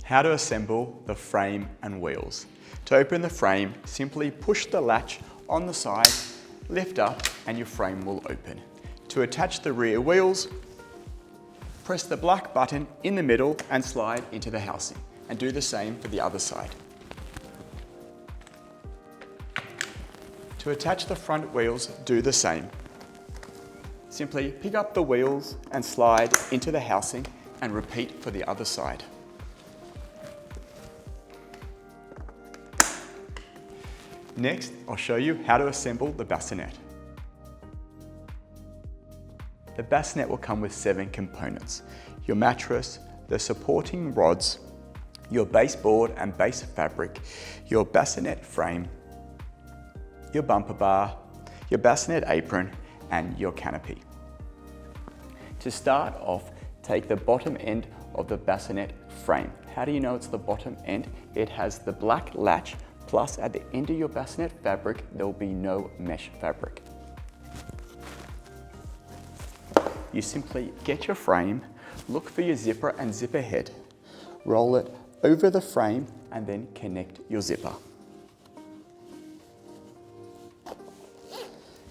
How to assemble the frame and wheels. To open the frame, simply push the latch on the side, lift up, and your frame will open. To attach the rear wheels, press the black button in the middle and slide into the housing, and do the same for the other side. To attach the front wheels, do the same. Simply pick up the wheels and slide into the housing and repeat for the other side. Next, I'll show you how to assemble the bassinet. The bassinet will come with 7 components: your mattress, the supporting rods, your baseboard and base fabric, your bassinet frame, your bumper bar, your bassinet apron, and your canopy. To start off, take the bottom end of the bassinet frame. How do you know it's the bottom end? It has the black latch, plus at the end of your bassinet fabric, there will be no mesh fabric. You simply get your frame, look for your zipper and zipper head, roll it over the frame, and then connect your zipper.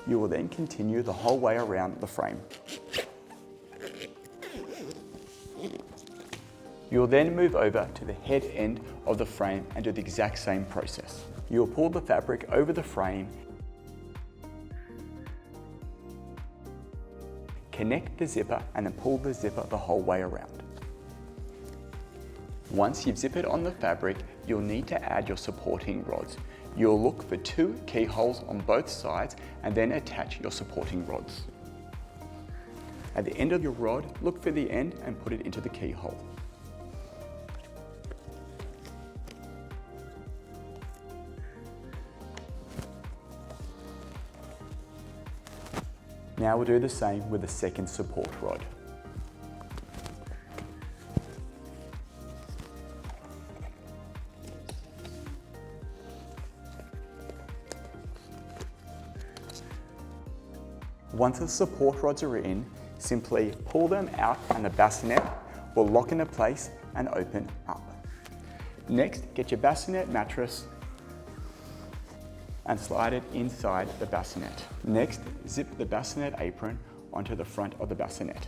You will then continue the whole way around the frame. You will then move over to the head end of the frame and do the exact same process. You will pull the fabric over the frame, connect the zipper, and then pull the zipper the whole way around. Once you've zippered on the fabric, you'll need to add your supporting rods. You'll look for 2 keyholes on both sides and then attach your supporting rods. At the end of your rod, look for the end and put it into the keyhole. Now we'll do the same with the second support rod. Once the support rods are in, simply pull them out and the bassinet will lock into place and open up. Next, get your bassinet mattress and slide it inside the bassinet. Next, zip the bassinet apron onto the front of the bassinet.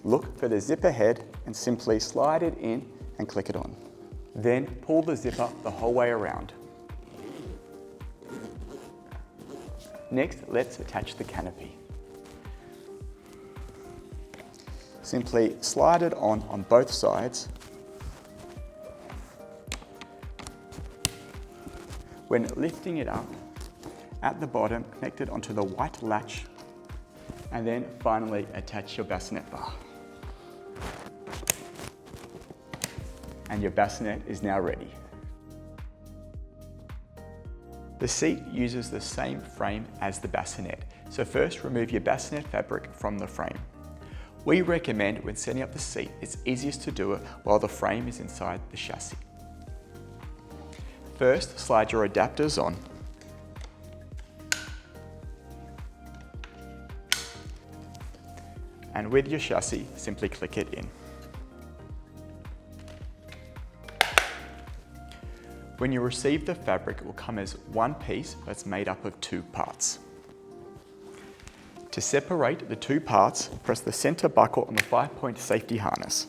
Look for the zipper head and simply slide it in and click it on. Then pull the zipper the whole way around. Next, let's attach the canopy. Simply slide it on both sides. When lifting it up, at the bottom, connect it onto the white latch, and then finally attach your bassinet bar. And your bassinet is now ready. The seat uses the same frame as the bassinet, so first remove your bassinet fabric from the frame. We recommend when setting up the seat, it's easiest to do it while the frame is inside the chassis. First, slide your adapters on. And with your chassis, simply click it in. When you receive the fabric, it will come as one piece that's made up of 2 parts. To separate the 2 parts, press the center buckle on the 5-point safety harness.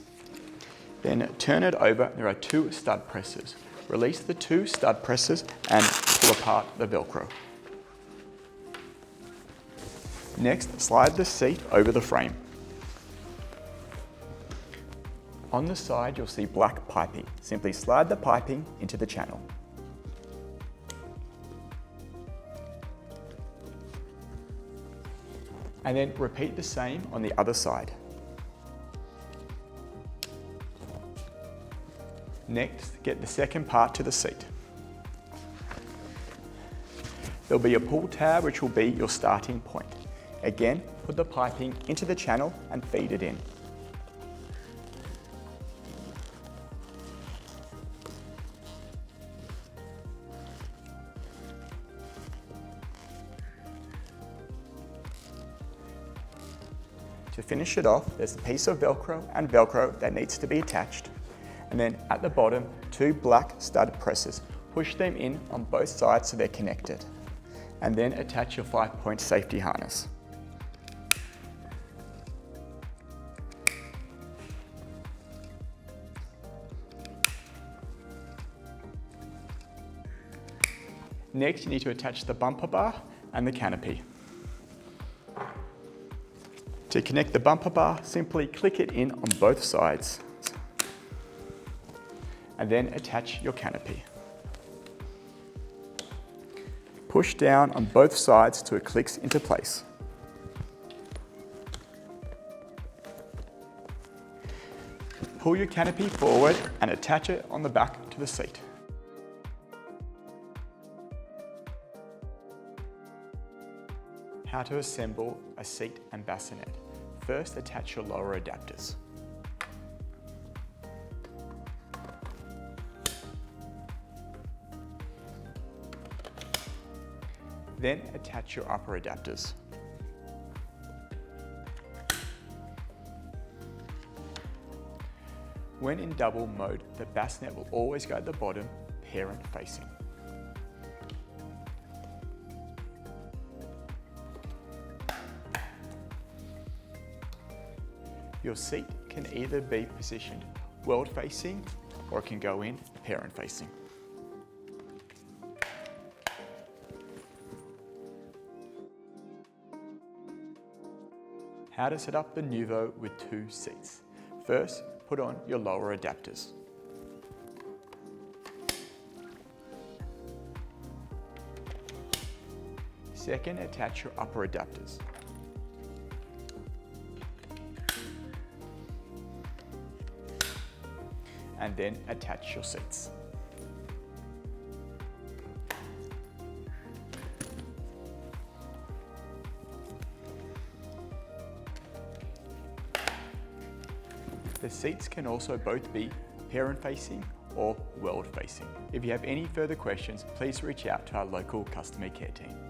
Then turn it over. There are 2 stud presses. Release the 2 stud presses and pull apart the Velcro. Next, slide the seat over the frame. On the side, you'll see black piping. Simply slide the piping into the channel. And then repeat the same on the other side. Next, get the second part to the seat. There'll be a pull tab which will be your starting point. Again, put the piping into the channel and feed it in. To finish it off, there's a piece of Velcro and Velcro that needs to be attached. And then at the bottom, 2 black stud presses. Push them in on both sides so they're connected. And then attach your 5-point safety harness. Next, you need to attach the bumper bar and the canopy. To connect the bumper bar, simply click it in on both sides and then attach your canopy. Push down on both sides till it clicks into place. Pull your canopy forward and attach it on the back to the seat. How to assemble a seat and bassinet. First, attach your lower adapters. Then attach your upper adapters. When in double mode, the bassinet will always go at the bottom, parent facing. Your seat can either be positioned world facing or it can go in parent facing. How to set up the NUVO with 2 seats. First, put on your lower adapters. Second, attach your upper adapters. And then attach your seats. The seats can also both be parent facing or world facing. If you have any further questions, please reach out to our local customer care team.